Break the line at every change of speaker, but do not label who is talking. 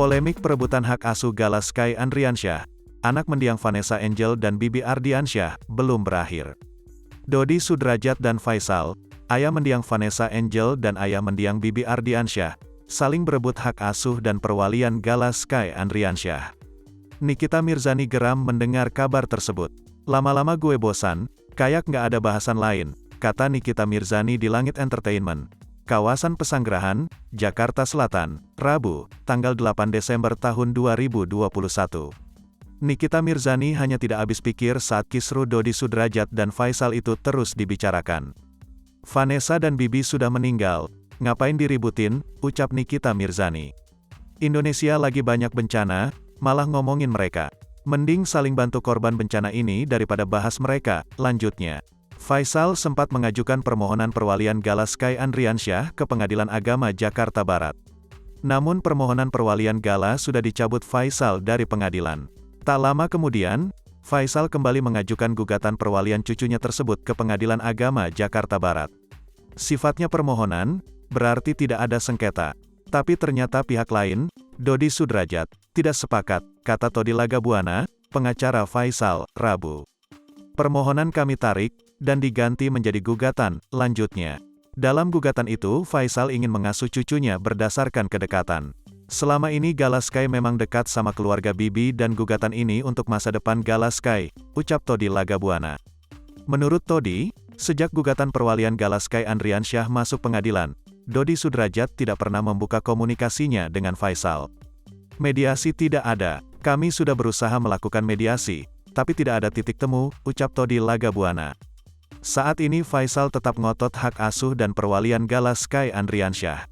Polemik perebutan hak asuh Gala Sky Andriansyah, anak mendiang Vanessa Angel dan Bibi Ardiansyah, belum berakhir. Dodi Sudrajat dan Faisal, ayah mendiang Vanessa Angel dan ayah mendiang Bibi Ardiansyah, saling berebut hak asuh dan perwalian Gala Sky Andriansyah. Nikita Mirzani geram mendengar kabar tersebut. "Lama-lama gue bosan, kayak nggak ada bahasan lain," kata Nikita Mirzani di Langit Entertainment, kawasan Pesanggerahan, Jakarta Selatan, Rabu, tanggal 8 Desember tahun 2021. Nikita Mirzani hanya tidak habis pikir saat kisruh Dodi Sudrajat dan Faisal itu terus dibicarakan. "Vanessa dan Bibi sudah meninggal, ngapain diributin," ucap Nikita Mirzani. "Indonesia lagi banyak bencana, malah ngomongin mereka. Mending saling bantu korban bencana ini daripada bahas mereka," lanjutnya. Faisal sempat mengajukan permohonan perwalian Gala Sky Andriansyah ke Pengadilan Agama Jakarta Barat. Namun permohonan perwalian Gala sudah dicabut Faisal dari pengadilan. Tak lama kemudian, Faisal kembali mengajukan gugatan perwalian cucunya tersebut ke Pengadilan Agama Jakarta Barat. Sifatnya permohonan, berarti tidak ada sengketa. Tapi ternyata pihak lain, Dodi Sudrajat, tidak sepakat, kata Todi Lagabuana, pengacara Faisal, Rabu. "Permohonan kami tarik, dan diganti menjadi gugatan," lanjutnya. Dalam gugatan itu Faisal ingin mengasuh cucunya berdasarkan kedekatan. "Selama ini Gala Sky memang dekat sama keluarga Bibi dan gugatan ini untuk masa depan Gala Sky," ucap Todi Lagabuana. Menurut Todi, sejak gugatan perwalian Gala Sky Andriansyah masuk pengadilan, Dodi Sudrajat tidak pernah membuka komunikasinya dengan Faisal. "Mediasi tidak ada, kami sudah berusaha melakukan mediasi, tapi tidak ada titik temu," ucap Todi Lagabuana. Saat ini Faisal tetap ngotot hak asuh dan perwalian Gala Sky Andriansyah.